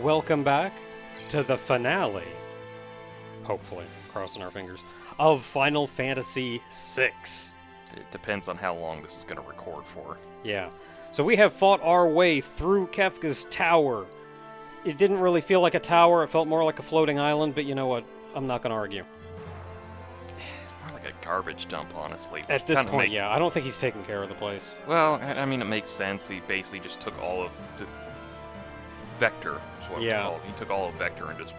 Welcome back to the finale, hopefully, crossing our fingers, of Final Fantasy VI. It depends on how long this is going to record for. Yeah. So we have fought our way through Kefka's tower. It didn't really feel like a tower, it felt more like a floating island, but you know what? I'm not going to argue. It's more like a garbage dump, honestly. At this point, yeah, I don't think he's taking care of the place. Well, I mean, it makes sense. He basically just took all of the Vector, is what it's called. He took all of Vector and just...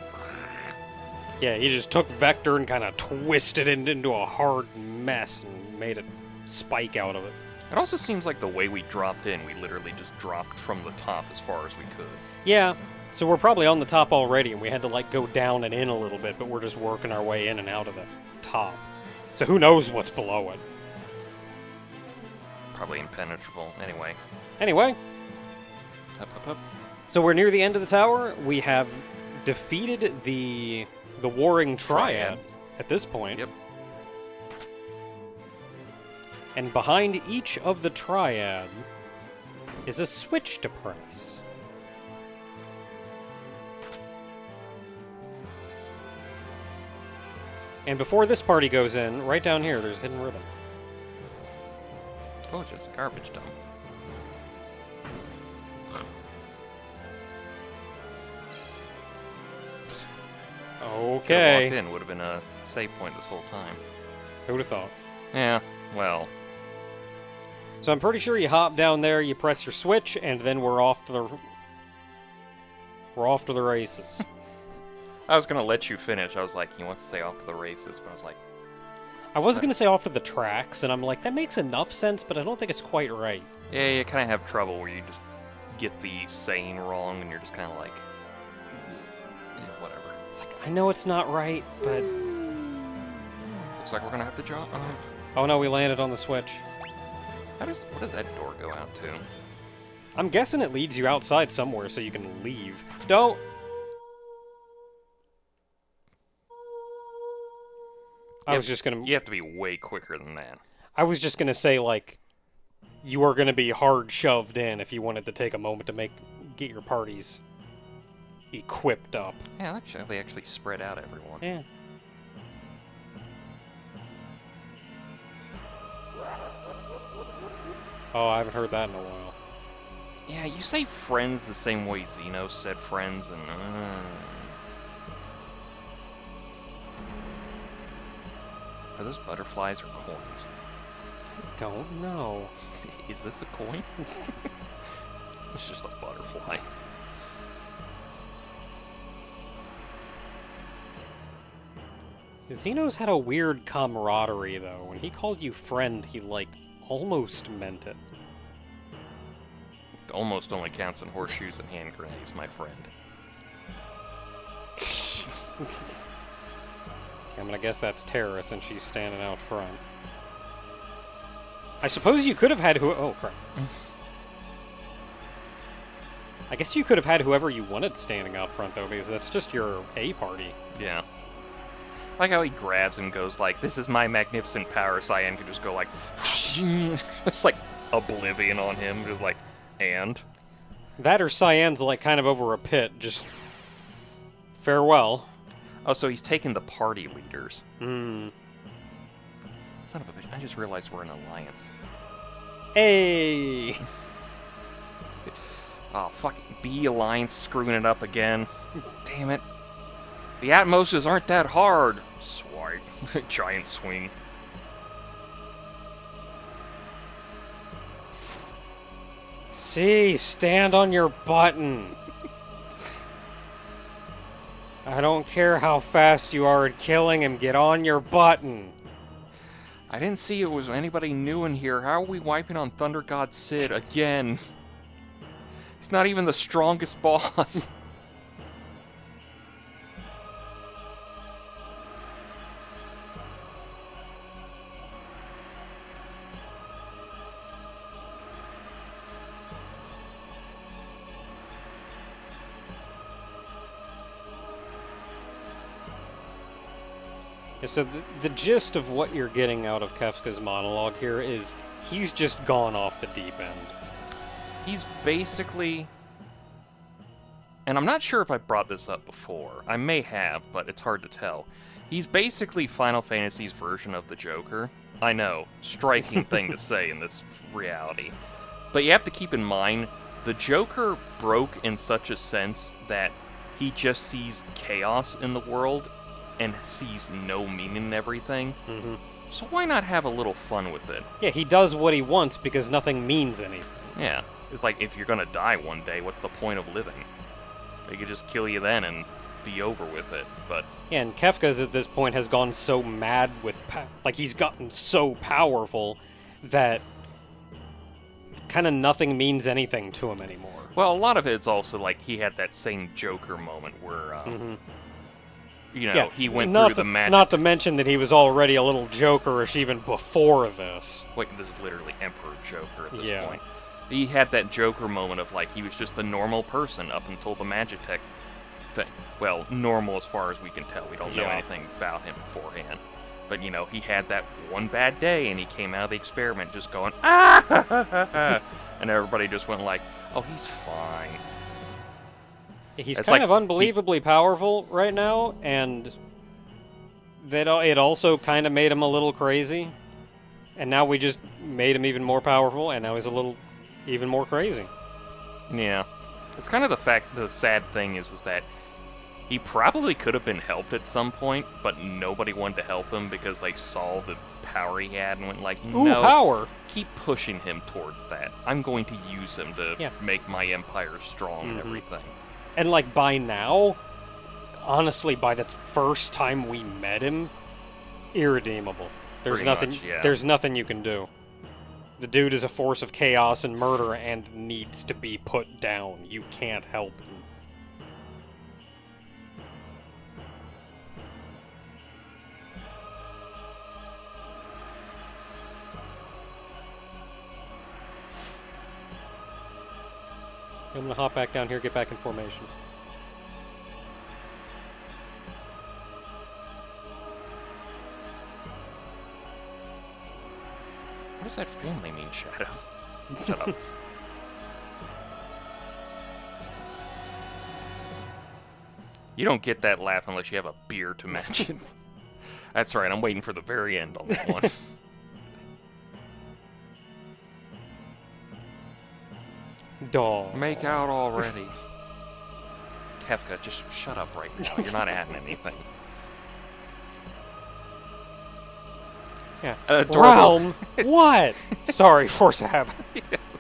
Yeah, he just took Vector and kind of twisted it into a hard mess and made a spike out of it. It also seems like the way we dropped in, we literally just dropped from the top as far as we could. Yeah, so we're probably on the top already, and we had to, like, go down and in a little bit, but we're just working our way in and out of the top. So who knows what's below it? Probably impenetrable. Anyway. Up. So we're near the end of the tower. We have defeated the warring triad at this point. Yep. And behind each of the triad is a switch to press. And before this party goes in, right down here, there's a hidden ribbon. Oh, it's just a garbage dump. Okay. Walked in, would have been a save point this whole time. Who would have thought? Yeah, well. So I'm pretty sure you hop down there, you press your switch, and then we're off to the races. I was gonna let you finish. I was like, he wants to say off to the races, but I was like... I was going to say off to the tracks, and I'm like, that makes enough sense, but I don't think it's quite right. Yeah, you kind of have trouble where you just get the saying wrong, and you're just kind of like... Yeah, whatever. Like, I know it's not right, but... Looks like we're gonna have to jump. Oh no, we landed on the switch. What does that door go out to? I'm guessing it leads you outside somewhere so you can leave. Don't... I was just gonna... You have to be way quicker than that. I was just gonna say, like, you are gonna be hard shoved in if you wanted to take a moment to get your parties equipped up. Yeah, actually, they actually spread out everyone. Yeah. Oh, I haven't heard that in a while. Yeah, you say friends the same way Zeno said friends, and... Are those butterflies or coins? I don't know. Is this a coin? It's just a butterfly. Zeno's had a weird camaraderie, though. When he called you friend, he, like, almost meant it. Almost only counts in horseshoes and hand grenades, my friend. I'm gonna guess that's Terra since she's standing out front. I suppose you could have had oh, crap. I guess you could have had whoever you wanted standing out front, though, because that's just your A party. Yeah. Like how he grabs and goes like, this is my magnificent power. Cyan could just go like, it's like Oblivion on him, just like, and? That or Cyan's like kind of over a pit, just farewell. Oh, so he's taking the party leaders. Hmm. Son of a bitch, I just realized we're in an alliance. Hey! Oh, fucking B Alliance screwing it up again. Damn it. The Atmoses aren't that hard. Swipe. Giant swing. See, stand on your button. I don't care how fast you are at killing him, get on your button. I didn't see it was anybody new in here. How are we wiping on Thunder God Sid again? He's not even the strongest boss. Yeah, so the gist of what you're getting out of Kefka's monologue here is he's just gone off the deep end. He's basically and I'm not sure if I brought this up before. I may have, but it's hard to tell. He's basically Final Fantasy's version of the Joker. I know, striking thing to say in this reality. But you have to keep in mind, the Joker broke in such a sense that he just sees chaos in the world and sees no meaning in everything. Mm-hmm. So why not have a little fun with it? Yeah, he does what he wants because nothing means anything. Yeah. It's like, if you're gonna die one day, what's the point of living? They could just kill you then and be over with it, but... Yeah, and Kefka's at this point has gone so mad with... like, he's gotten so powerful that kind of nothing means anything to him anymore. Well, a lot of it's also, like, he had that same Joker moment where, you know, Yeah, he went through the magic... Not to mention that he was already a little Jokerish even before this. Wait, this is literally Emperor Joker at this Yeah. point. He had that Joker moment of, like, he was just a normal person up until the Magitech thing. Well, normal as far as we can tell. We don't know Yeah. anything about him beforehand. But, you know, he had that one bad day, and he came out of the experiment just going, ah! And everybody just went like, oh, he's fine. He's It's kind like of unbelievably powerful right now, and it also kind of made him a little crazy. And now we just made him even more powerful, and now he's a little even more crazy. Yeah. It's kind of the sad thing is that he probably could have been helped at some point, but nobody wanted to help him because they saw the power he had and went like, Ooh, no, power! keep pushing him towards that. I'm going to use him to Yeah. make my empire strong and everything. And, like, by now, honestly, by the first time we met him, irredeemable. There's Pretty nothing. much, yeah. There's nothing you can do. The dude is a force of chaos and murder and needs to be put down. You can't help him. I'm gonna hop back down here, get back in formation. What does that family mean, Shadow? Shut up. You don't get that laugh unless you have a beer to match it. That's right, I'm waiting for the very end on that one. Dog. Make out already. Kefka, just shut up right now. You're not adding anything. Yeah. Adorable. Realm. What? Sorry, force a habit. Yes.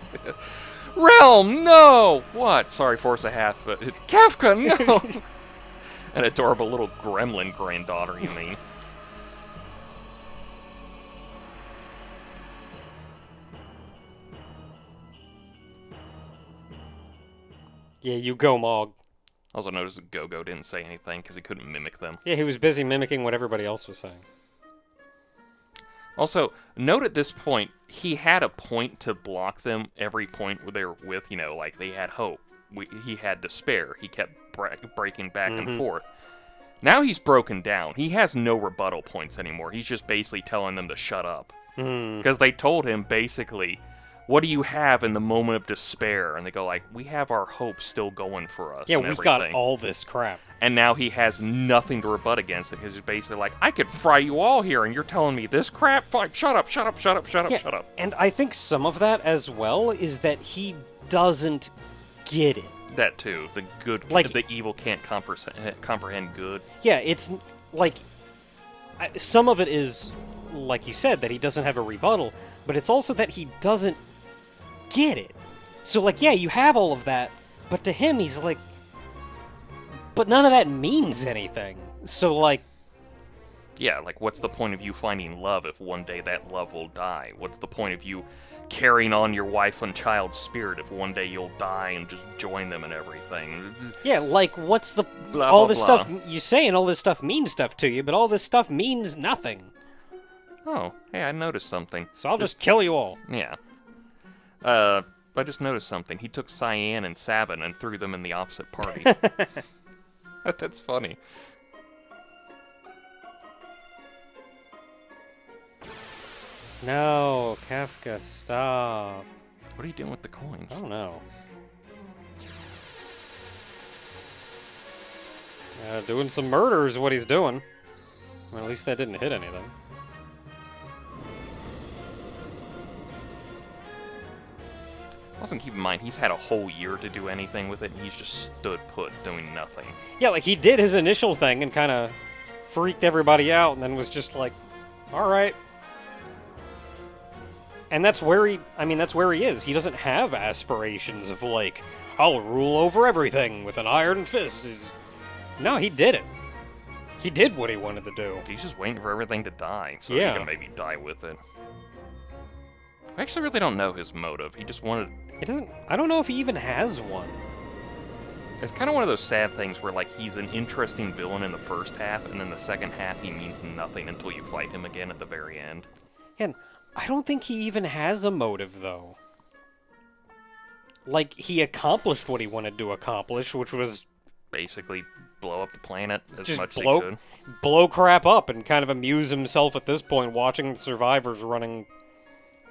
Realm, no! What? Sorry, force a half. Kefka, no! An adorable little gremlin granddaughter, you mean. Yeah, you go, Mog. Also noticed that Go-Go didn't say anything because he couldn't mimic them. Yeah, he was busy mimicking what everybody else was saying. Also, note at this point, he had a point to block them every point where they were with, you know, like they had hope. He had despair. He kept breaking back and forth. Now he's broken down. He has no rebuttal points anymore. He's just basically telling them to shut up. Because they told him, basically, what do you have in the moment of despair? And they go like, we have our hope still going for us. Yeah, and we've everything. got all this crap. And now he has nothing to rebut against it because he's basically like, I could fry you all here, and you're telling me this crap? Fine, shut up, shut up, shut up, shut up, shut up. And I think some of that as well is that he get it. That too. The good, Like- the evil can't comprehend good. Yeah, it's like some of it is, like you said, that he doesn't have a rebuttal, but it's also that he doesn't get it. So, like, yeah, you have all of that, but to him, he's like, but none of that means anything. So, like, Yeah, like, what's the point of you finding love if one day that love will die? What's the point of you carrying on your wife and child's spirit if one day you'll die and just join them and everything? yeah, like, what's the Blah, all blah, this blah. stuff you saying? All this stuff means stuff to you, but all this stuff means nothing. Oh, hey, I noticed something. So I'll just kill you all. Yeah. I just noticed something. He took Cyan and Sabin and threw them in the opposite party. That's funny. No, Kefka, stop. What are you doing with the coins? I don't know. Doing some murder is what he's doing. Well, at least that didn't hit anything. Also, keep in mind, he's had a whole year to do anything with it, and he's just stood put, doing nothing. Yeah, like, he did his initial thing and kind of freaked everybody out, and then was just like, alright. And that's where that's where he is. He doesn't have aspirations of, like, I'll rule over everything with an iron fist. No, he did it. He did what he wanted to do. He's just waiting for everything to die, so Yeah. he can maybe die with it. I actually really don't know his motive. He just wanted... I don't know if he even has one. It's kind of one of those sad things where, like, he's an interesting villain in the first half, and then the second half he means nothing until you fight him again at the very end. And I don't think he even has a motive, though. Like, he accomplished what he wanted to accomplish, which was Basically, blow up the planet as just much as he could. blow crap up and kind of amuse himself at this point watching the survivors running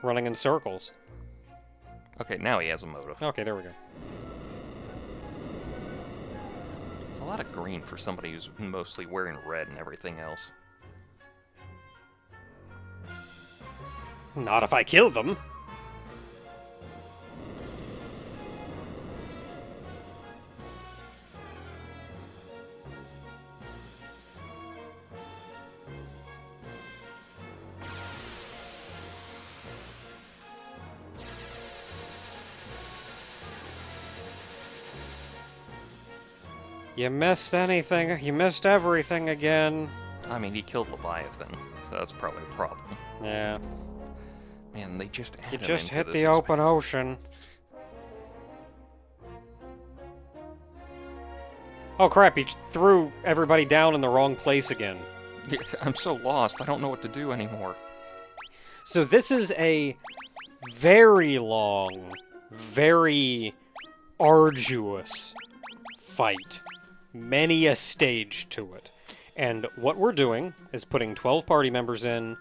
in circles. Okay, now he has a motive. Okay, there we go. It's a lot of green for somebody who's mostly wearing red and everything else. Not if I kill them. You missed anything. You missed everything again. I mean, he killed Leviathan, so that's probably a problem. Yeah. Man, they just added You him just into hit this the open ocean. Oh crap, he threw everybody down in the wrong place again. I'm so lost, I don't know what to do anymore. So this is a very long, very arduous fight. Many a stage to it. And what we're doing is putting 12 party members in,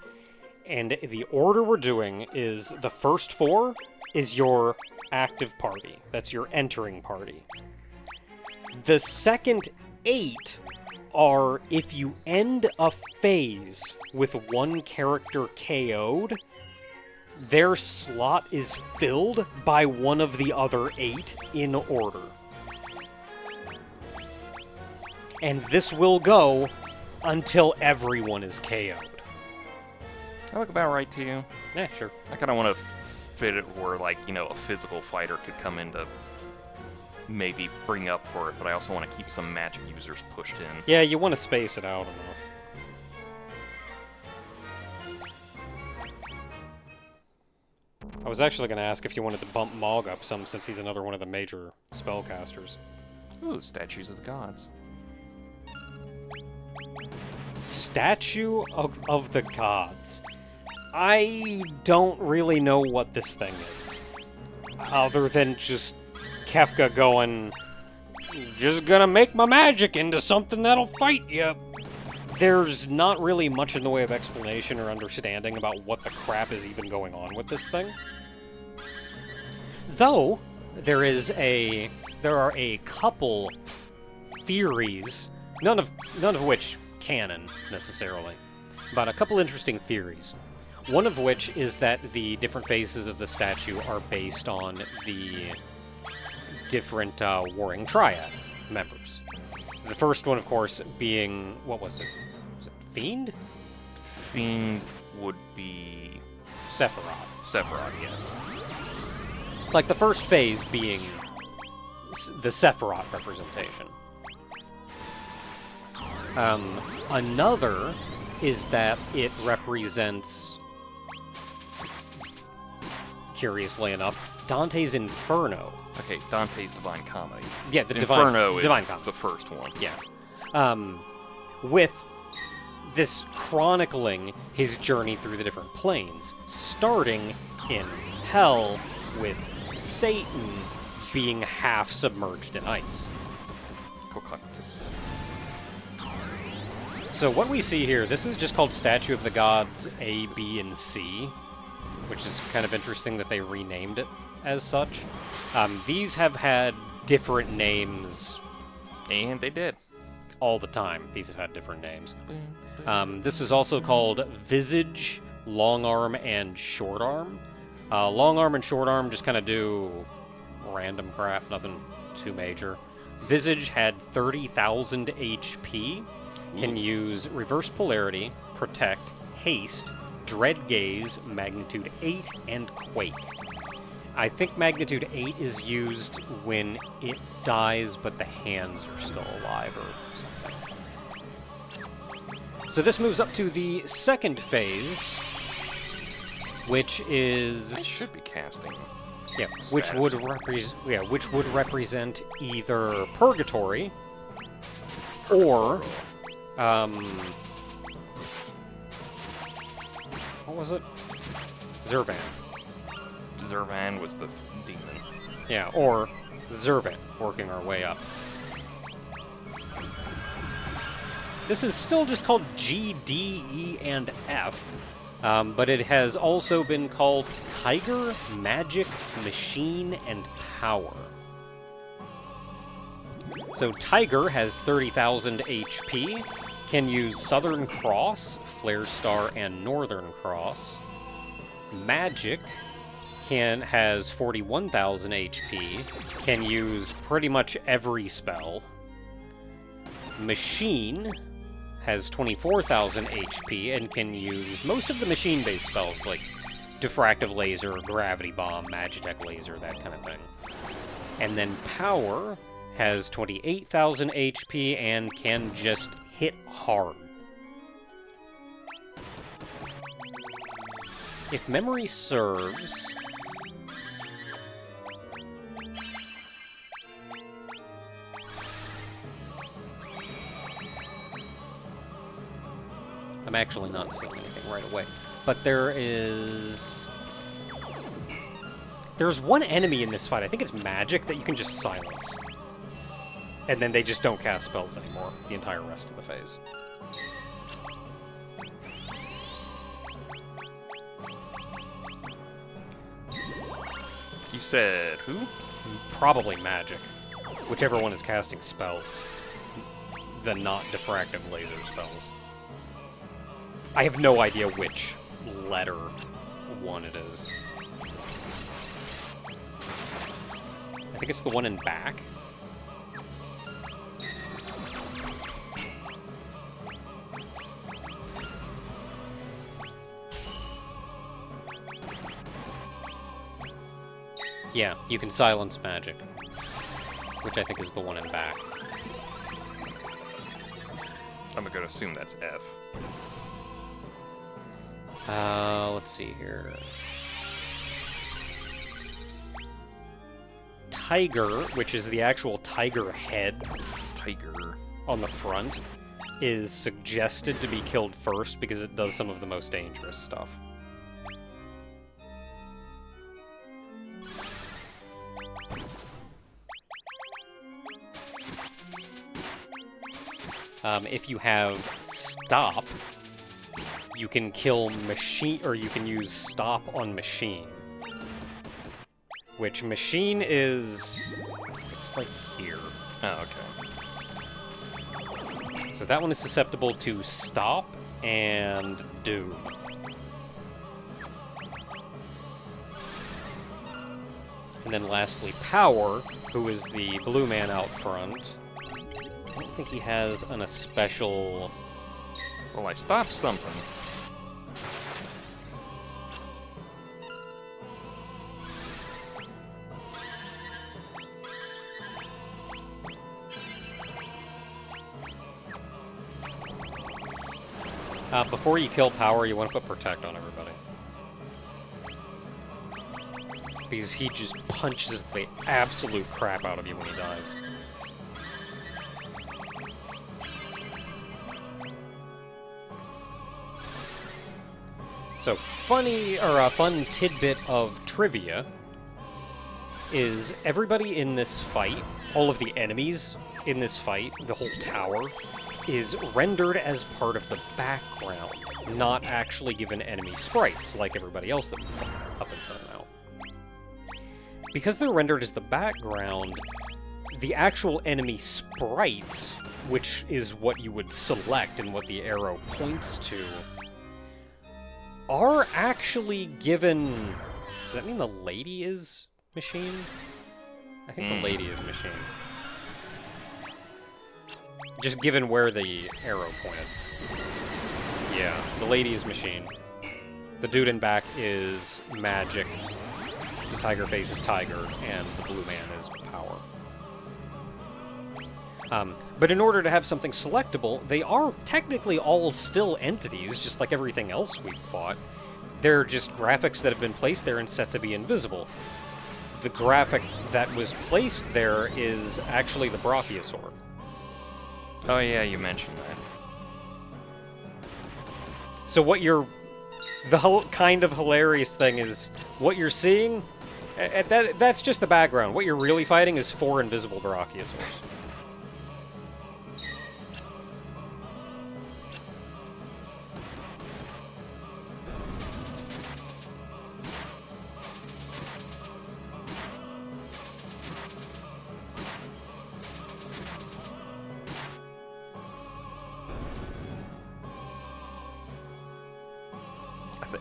and the order we're doing is the first 4 is your active party. That's your entering party. The second 8 are if you end a phase with one character KO'd, their slot is filled by one of the other 8 in order. And this will go until everyone is KO'd. That look about right to you? Yeah, sure. I kind of want to fit it where, like, you know, a physical fighter could come in to maybe bring up for it, but I also want to keep some magic users pushed in. Yeah, you want to space it out enough. I was actually going to ask if you wanted to bump Mog up some, since he's another one of the major spellcasters. Ooh, statues of the gods. Statue of the Gods. I don't really know what this thing is. Other than just Kefka going, just gonna make my magic into something that'll fight you. There's not really much in the way of explanation or understanding about what the crap is even going on with this thing. Though, there are a couple theories, none of which canon, necessarily, but a couple interesting theories. One of which is that the different phases of the statue are based on the different Warring Triad members. The first one, of course, being, what was it? Was it Fiend? Fiend would be... Sephiroth. Sephiroth, yes. Like, the first phase being the Sephiroth representation. Another is that it represents, curiously enough, Dante's Inferno. Okay, Dante's Divine Comedy. Yeah, the Inferno Divine is Comedy. the first one. Yeah. With this chronicling his journey through the different planes, starting in Hell with Satan being half submerged in ice. Cocactus. So what we see here, this is just called Statue of the Gods A, B, and C, which is kind of interesting that they renamed it as such. These have had different names. And they did. all the time. These have had different names. This is also called Visage, Long Arm, and Short Arm. Long Arm and Short Arm just kind of do random crap, nothing too major. Visage had 30,000 HP, can use Reverse Polarity, Protect, Haste, Dread Gaze, Magnitude 8, and Quake. I think Magnitude 8 is used when it dies, but the hands are still alive or something. So this moves up to the second phase, which is... I should be casting. Yeah, which would represent either Purgatory or what was it? Zervan. Zervan was the demon. Yeah, or Zervan, working our way up. This is still just called G, D, E, and F, but it has also been called Tiger, Magic, Machine, and Power. So Tiger has 30,000 HP, can use Southern Cross, Flare Star, and Northern Cross. Magic has 41,000 HP, can use pretty much every spell. Machine has 24,000 HP and can use most of the machine-based spells like Diffractive Laser, Gravity Bomb, Magitech Laser, that kind of thing. And then Power has 28,000 HP and can just hit hard. If memory serves... I'm actually not seeing anything right away. But there's one enemy in this fight, I think it's Magic, that you can just silence. And then they just don't cast spells anymore, the entire rest of the phase. You said who? Probably Magic. Whichever one is casting spells. The not diffractive laser spells. I have no idea which letter one it is. I think it's the one in back. Yeah, you can silence magic, which I think is the one in back. I'm gonna assume that's F. Let's see here. Tiger, which is the actual tiger head Tiger. on the front, is suggested to be killed first because it does some of the most dangerous stuff. If you have Stop, you can kill Machine, or you can use Stop on Machine. Which Machine is... it's like here. Oh, okay. So that one is susceptible to Stop and Doom. And then lastly, Power, who is the blue man out front. I don't think he has a special... Well, I stopped something. Before you kill Power, you want to put Protect on everybody. Because he just punches the absolute crap out of you when he dies. So, fun tidbit of trivia is everybody in this fight, all of the enemies in this fight, the whole tower, is rendered as part of the background, not actually given enemy sprites like everybody else that we've fought up until now. Because they're rendered as the background, the actual enemy sprites which is what you would select and what the arrow points to, are actually given... Does that mean the lady is machine? I think the lady is machine. Just given where the arrow pointed. Yeah, the lady is machine. The dude in back is magic. The tiger face is tiger, and the blue man is power. But in order to have something selectable, they are technically all still entities, just like everything else we've fought. They're just graphics that have been placed there and set to be invisible. The graphic that was placed there is actually the Brachiosaur. Oh yeah, you mentioned that. So what you're... The kind of hilarious thing is, what you're seeing, that's just the background. What you're really fighting is 4 invisible Brachiosaurs.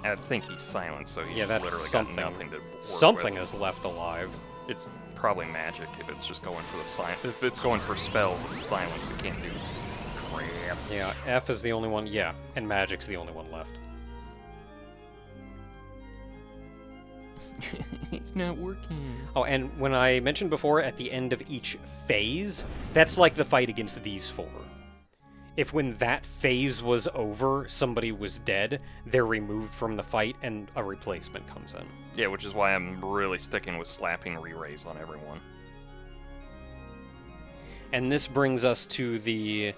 I think he's silent, so he's that's literally something. got nothing to work Something with. is left alive. It's probably magic if it's just going for the silence. If it's going for spells, it's silence. It can't do crap. Yeah, F is the only one. Yeah, and magic's the only one left. It's not working. Oh, and when I mentioned before, at the end of each phase, that's like the fight against these 4. If when that phase was over, somebody was dead, they're removed from the fight and a replacement comes in. Yeah, which is why I'm really sticking with slapping re-raise on everyone. And this brings us to the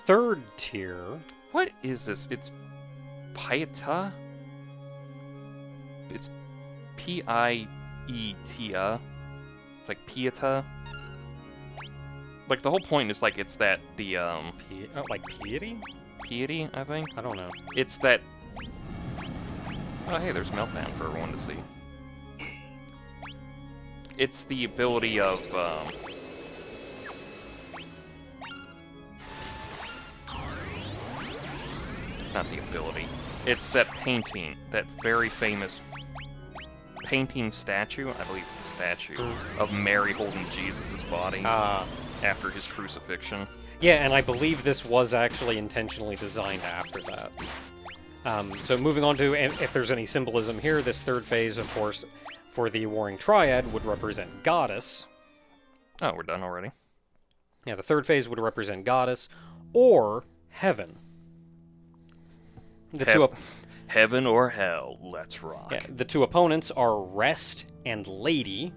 3rd tier. What is this? It's Pieta? It's P-I-E-T-A. It's like Pieta. Like, the whole point is, like, it's that, the, like piety? Piety, I think? I don't know. It's that... Oh, hey, there's Meltdown for everyone to see. It's the ability of, not the ability. It's that painting, that very famous painting statue, I believe it's a statue, of Mary holding Jesus' body. After his crucifixion. Yeah, and I believe this was actually intentionally designed after that. So moving on to, if there's any symbolism here, this 3rd phase, of course, for the Warring Triad, would represent Goddess. Oh, we're done already? Yeah, the 3rd phase would represent Goddess, or Heaven. Heaven or Hell, let's rock. Yeah, the 2 opponents are Rest and Lady,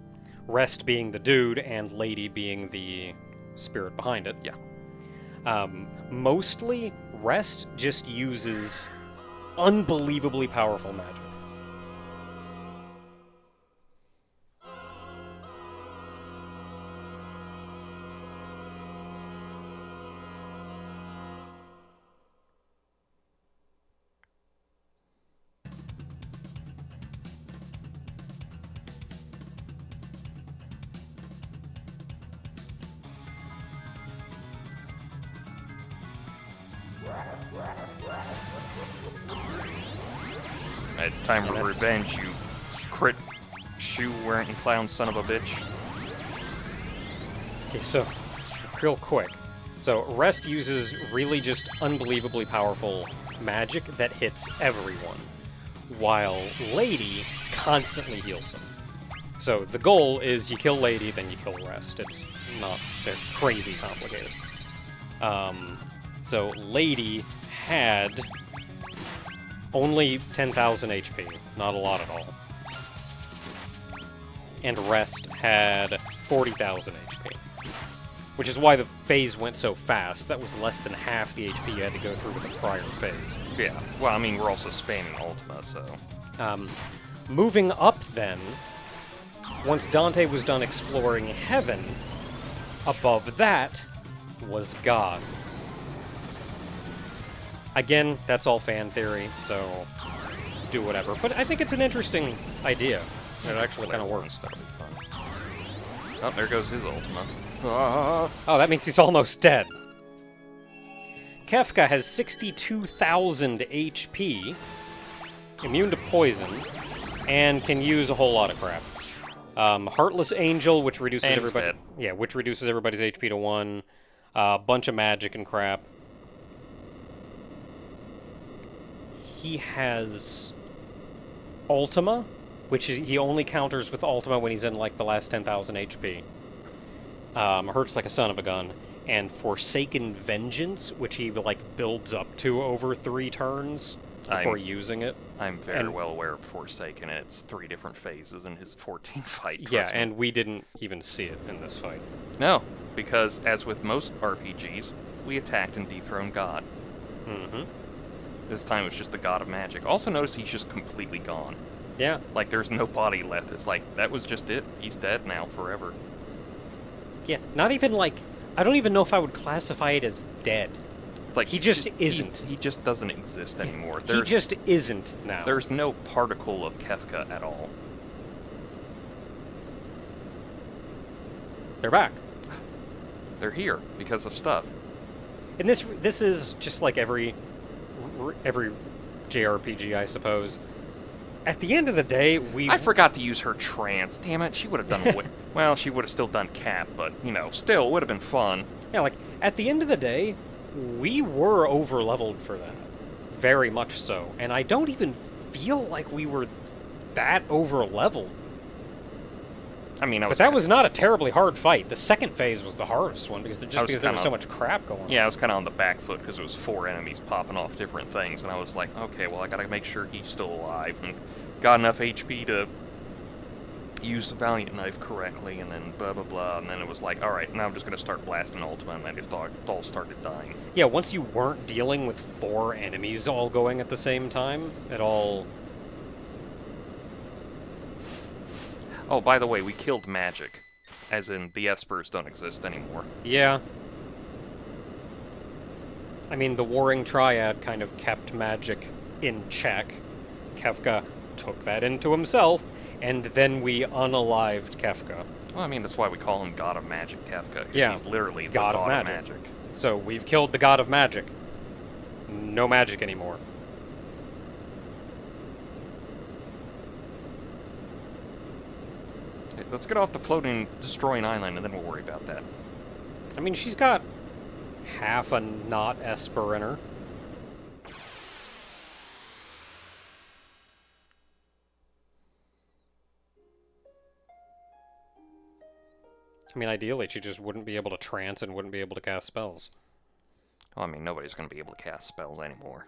Rest being the dude, and Lady being the spirit behind it. Yeah. Mostly, Rest just uses unbelievably powerful magic. It's time for revenge, you crit shoe-wearing clown son of a bitch. Okay, so, real quick. So, Rest uses really just unbelievably powerful magic that hits everyone, while Lady constantly heals them. So, the goal is you kill Lady, then you kill Rest. It's not so crazy complicated. So, Lady had only 10,000 HP, not a lot at all. And Rest had 40,000 HP. Which is why the phase went so fast. That was less than half the HP you had to go through with the prior phase. Yeah, well, I mean, we're also spamming Ultima, so... Moving up, then, once Dante was done exploring Heaven, above that was God. Again, that's all fan theory, so do whatever. But I think it's an interesting idea. It actually kind of works. That'll be fun. Oh, there goes his Ultima. Oh, that means he's almost dead. Kefka has 62,000 HP, immune to poison, and can use a whole lot of crap. Heartless Angel, which reduces And everybody. dead. Yeah, which reduces everybody's HP to 1. Bunch of magic and crap. He has Ultima, which is, he only counters with Ultima when he's in like the last 10,000 HP. Hurts like a son of a gun. And Forsaken Vengeance, which he like builds up to over 3 turns before using it. I'm very well aware of Forsaken, and it's 3 different phases in his 14 fight. Yeah, trust me. and we didn't even see it in this fight. No, because as with most RPGs, we attacked and dethroned God. Mm-hmm. This time it was just the God of Magic. Also notice he's just completely gone. Yeah. Like, there's no body left. It's like, that was just it. He's dead now forever. Yeah, not even like... I don't even know if I would classify it as dead. Like He just isn't. He just doesn't exist anymore. He just isn't now. There's no particle of Kefka at all. They're back. They're here because of stuff. And this is just like every JRPG, I suppose. At the end of the day, I forgot to use her trance. Damn it, she would have done well, she would have still done Cap, but, you know, still, it would have been fun. Yeah, like, at the end of the day, we were over-leveled for that. Very much so. And I don't even feel like we were that over-leveled. I mean, But that was not a terribly hard fight. The second phase was the hardest one, because there was kinda so much crap going on. Yeah, I was kind of on the back foot because it was 4 enemies popping off different things, and I was like, okay, well, I gotta make sure he's still alive, and got enough HP to use the Valiant Knife correctly, and then blah, blah, blah, and then it was like, alright, now I'm just gonna start blasting Ultima, and then it all started dying. Yeah, once you weren't dealing with 4 enemies all going at the same time, it all... Oh, by the way, we killed magic. As in, the Espers don't exist anymore. Yeah. I mean, the Warring Triad kind of kept magic in check. Kefka took that into himself, and then we unalived Kefka. Well, I mean, that's why we call him God of Magic Kefka. 'Cause Yeah, he's literally the God of Magic. So we've killed the God of Magic. No magic anymore. Okay, let's get off the floating, destroying island, and then we'll worry about that. I mean, she's got half a not Esper in her. I mean, ideally, she just wouldn't be able to trance and wouldn't be able to cast spells. Well, I mean, nobody's going to be able to cast spells anymore.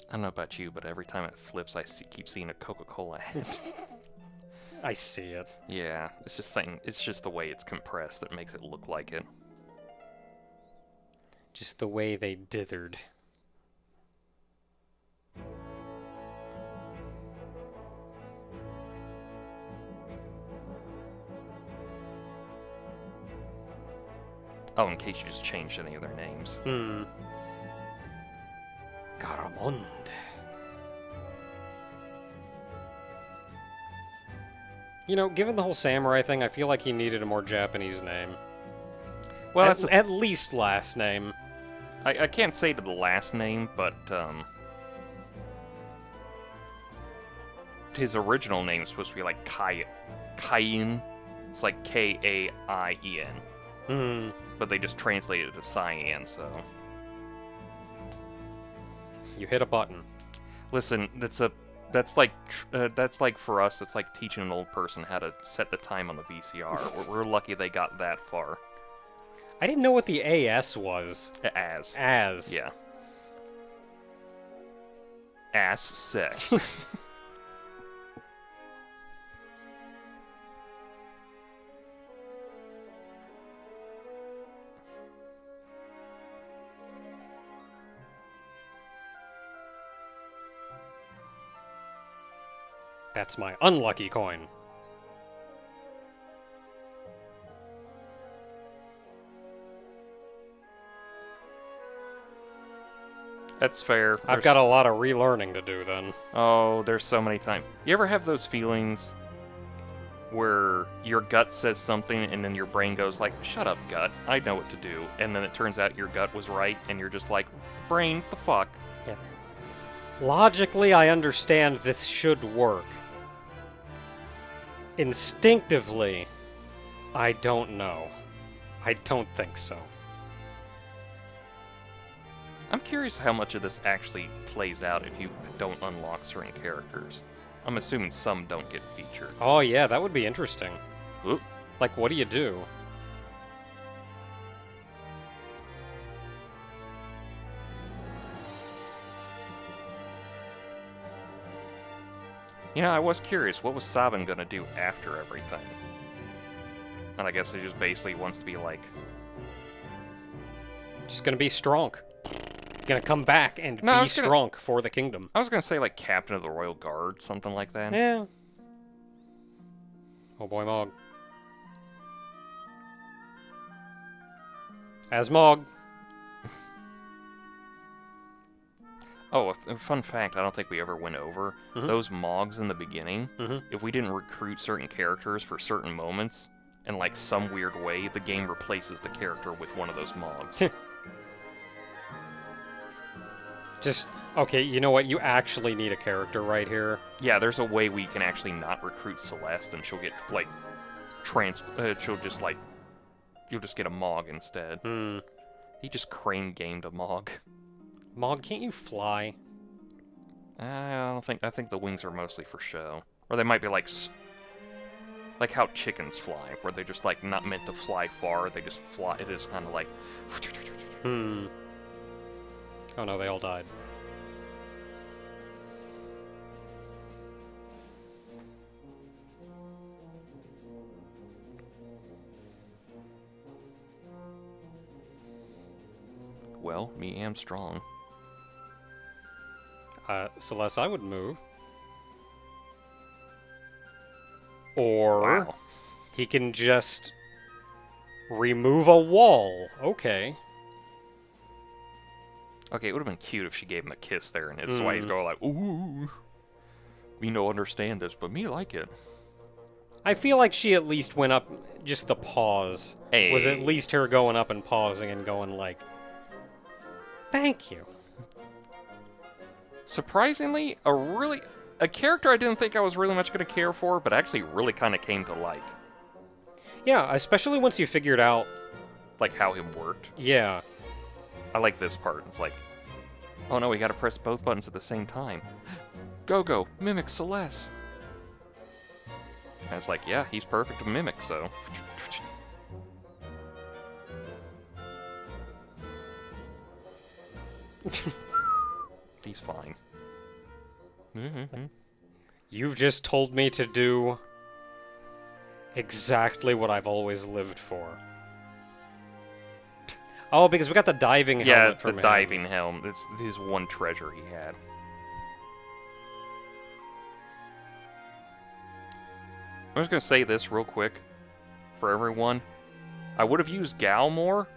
I don't know about you, but every time it flips, keep seeing a Coca-Cola ad. I see it. Yeah, it's just the way it's compressed that makes it look like it. Just the way they dithered. Oh, in case you just changed any of their names. Garamond. You know, given the whole samurai thing, I feel like he needed a more Japanese name. Well, at least last name. I can't say the last name, but his original name is supposed to be like Kaien. It's like Kaien. But they just translated it to Cyan, so... You hit a button. Listen, that's like for us, it's like teaching an old person how to set the time on the VCR. We're lucky they got that far. I didn't know what the AS was. As. Yeah. Ass sex. That's my unlucky coin. That's fair. I've got a lot of relearning to do then. Oh, there's so many times. You ever have those feelings where your gut says something and then your brain goes like, shut up, gut, I know what to do. And then it turns out your gut was right and you're just like, brain, the fuck? Yeah. Logically, I understand this should work. Instinctively, I don't know. I don't think so. I'm curious how much of this actually plays out if you don't unlock certain characters. I'm assuming some don't get featured. Oh yeah, that would be interesting. Oop. Like, what do you do? You know, I was curious, what was Sabin gonna do after everything? And I guess he just basically wants to be like... Just gonna be strong. Gonna come back and be strong for the kingdom. I was gonna say, like, Captain of the Royal Guard, something like that. Yeah. Oh boy, Mog. As Mog. Oh, a fun fact I don't think we ever went over. Those Mogs in the beginning, if we didn't recruit certain characters for certain moments, in like some weird way, the game replaces the character with one of those Mogs. Just, okay, you know what? You actually need a character right here. Yeah, there's a way we can actually not recruit Celeste, and she'll get, like, she'll just, like, you'll just get a Mog instead. He just crane gamed a Mog. Mog, can't you fly? I think the wings are mostly for show. Or they might be, like how chickens fly, where they're just, like, not meant to fly far, they just fly, it is kind of like... Oh no, they all died. Well, me am strong. Celeste, I would move. Or Wow. he can just remove a wall. Okay. Okay, it would have been cute if she gave him a kiss there, and that's why he's going like, ooh, me no understand this, but me like it. I feel like she at least went up, just the pause. Hey. Was at least her going up and pausing and going like, thank you. Surprisingly, a character I didn't think I was really much going to care for, but actually really kind of came to like. Yeah, especially once you figured out... Like how him worked. Yeah. I like this part. It's like, oh no, we gotta press both buttons at the same time. Go, mimic Celeste. And it's like, yeah, he's perfect to mimic, so. He's fine. You've just told me to do exactly what I've always lived for. Oh, because we got the diving helmet from him. Yeah, the diving helm. It's his one treasure he had. I'm just going to say this real quick for everyone. I would have used Gal more,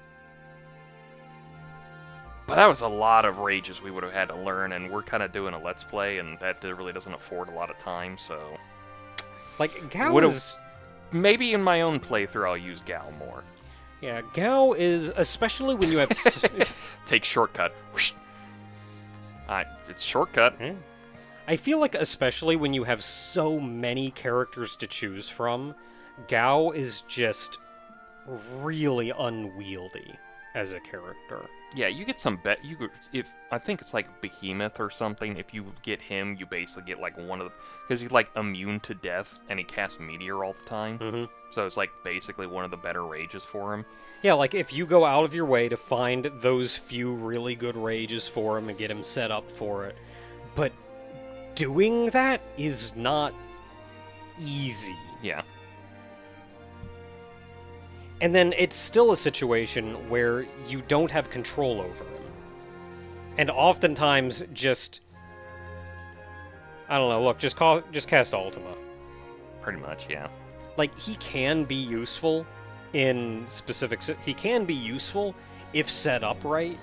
but that was a lot of rages we would have had to learn, and we're kind of doing a Let's Play, and that really doesn't afford a lot of time, so... Like, Gal is... Maybe in my own playthrough I'll use Gal more. Yeah, Gao is, especially when you have... Take shortcut. It's shortcut. Yeah. I feel like especially when you have so many characters to choose from, Gao is just really unwieldy as a character. Yeah, you get some if I think it's like Behemoth or something. If you get him, you basically get like one of the, because he's like immune to death and he casts meteor all the time. So it's like basically one of the better rages for him. Yeah, like if you go out of your way to find those few really good rages for him and get him set up for it, but doing that is not easy. Yeah. And then it's still a situation where you don't have control over him. And oftentimes just... I don't know, look, just cast Ultima. Pretty much, yeah. Like, he can be useful in specific... He can be useful if set up right,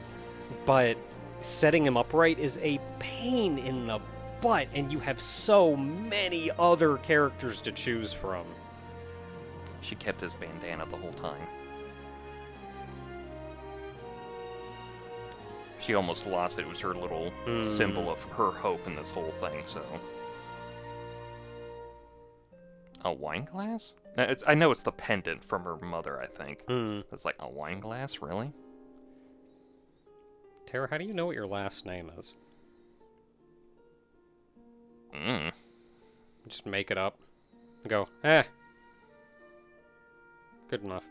but setting him up right is a pain in the butt, and you have so many other characters to choose from. She kept his bandana the whole time. She almost lost it. It was her little symbol of her hope in this whole thing, so... A wine glass? I know it's the pendant from her mother, I think. It's like, a wine glass? Really? Tara, how do you know what your last name is? Just make it up. Go, good enough.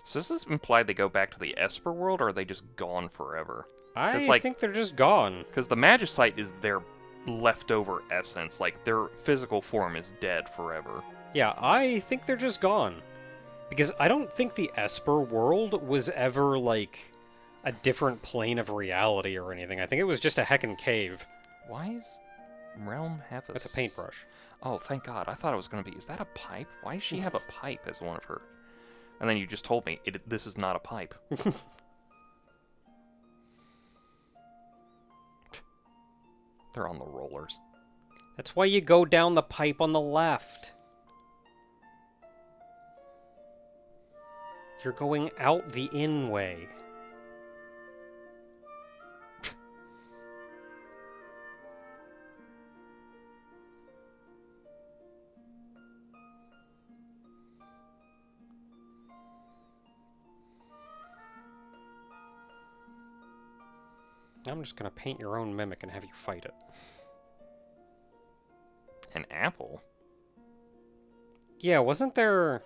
So does this imply they go back to the Esper world, or are they just gone forever? I think they're just gone. Because the Magicite is their leftover essence. Like, their physical form is dead forever. Yeah, I think they're just gone. Because I don't think the Esper world was ever, like, a different plane of reality or anything. I think it was just a heckin' cave. Why is Realm have a... It's a paintbrush. Oh, thank God. I thought it was going to be... Is that a pipe? Why does she have a pipe as one of her... And then you just told me, this is not a pipe. They're on the rollers. That's why you go down the pipe on the left. You're going out the in way. I'm just gonna paint your own mimic and have you fight it. An apple? Yeah, wasn't there...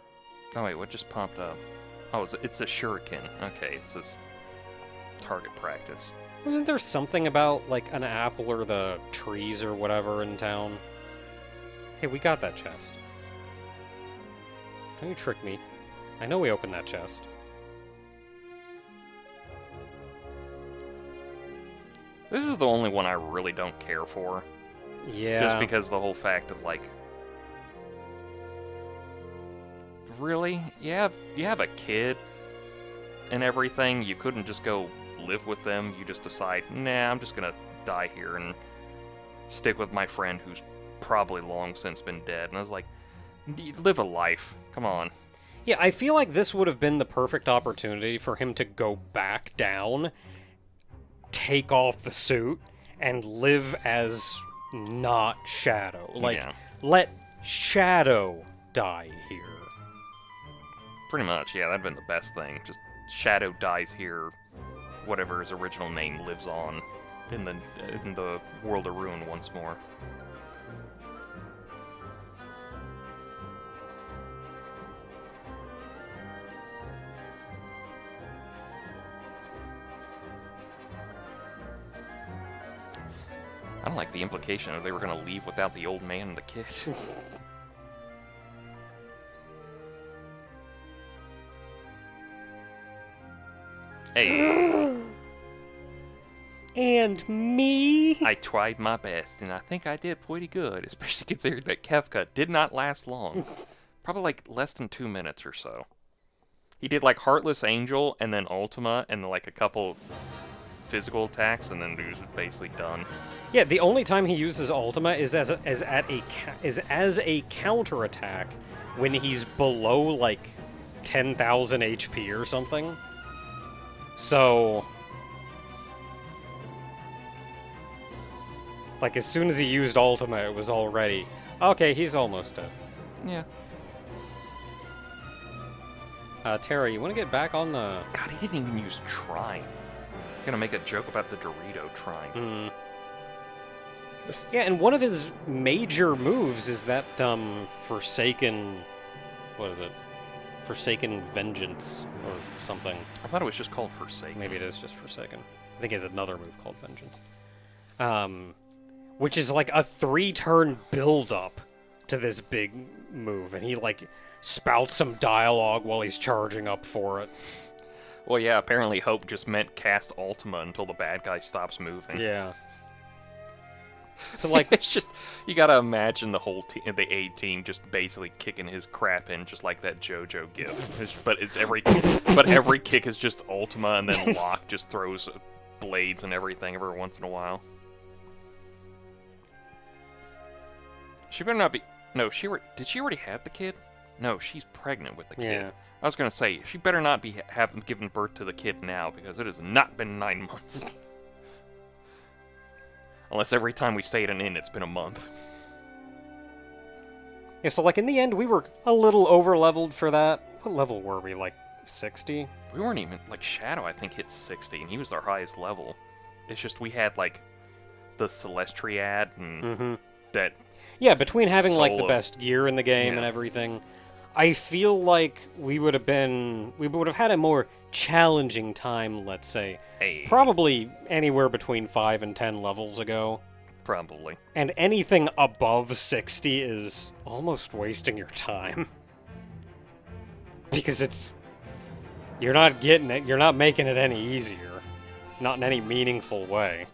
Oh wait, what just popped up? Oh, it's a shuriken. Okay, it's this target practice. Wasn't there something about, like, an apple or the trees or whatever in town? Hey, we got that chest. Don't you trick me. I know we opened that chest. This is the only one I really don't care for. Yeah. Just because the whole fact of, like... Really? You have a kid and everything. You couldn't just go live with them. You just decide, nah, I'm just gonna die here and stick with my friend who's probably long since been dead. And I was like, live a life. Come on. Yeah, I feel like this would have been the perfect opportunity for him to go back down, take off the suit, and live as not Shadow. Like, Yeah. let Shadow die here. Pretty much, yeah, that'd been the best thing. Just Shadow dies here, whatever his original name lives on in the world of ruin once more. I don't like the implication of they were going to leave without the old man and the kid. Hey, And me? I tried my best, and I think I did pretty good, especially considering that Kefka did not last long. Probably like less than 2 minutes or so. He did like Heartless Angel, and then Ultima, and like a couple physical attacks, and then he was basically done. Yeah, the only time he uses Ultima is as a counterattack when he's below like 10,000 HP or something. So, like, as soon as he used Ultima, it was already, okay, he's almost dead. Yeah. Tara, you want to get back on the... God, he didn't even use Trine. I'm gonna make a joke about the Dorito Trine. Yeah, and one of his major moves is that, Forsaken... What is it? Forsaken Vengeance, or something. I thought it was just called Forsaken. Maybe it is just Forsaken. I think he has another move called Vengeance. Which is like a 3-turn build-up to this big move, and he, like, spouts some dialogue while he's charging up for it. Well, yeah, apparently Hope just meant cast Ultima until the bad guy stops moving. Yeah. So, like... It's just, you gotta imagine the whole the A team just basically kicking his crap in, just like that JoJo gif. But every kick is just Ultima, and then Locke just throws blades and everything every once in a while. She better not be... No, did she already have the kid? No, she's pregnant with the kid. Yeah. I was gonna say, she better not be giving birth to the kid now, because it has not been 9 months. Unless every time we stay at an inn, it's been a month. Yeah, so, like, in the end, we were a little over-leveled for that. What level were we, like, 60? We weren't even... Like, Shadow, I think, hit 60, and he was our highest level. It's just we had, like, the Celestriad and that... Yeah, between having, like, the soul of- best gear in the game and Yeah. everything, I feel like we would have had a more challenging time, let's say, Hey, probably anywhere between 5 and 10 levels ago. probably. And anything above 60 is almost wasting your time. Because you're not getting it, you're not making it any easier. Not in any meaningful way.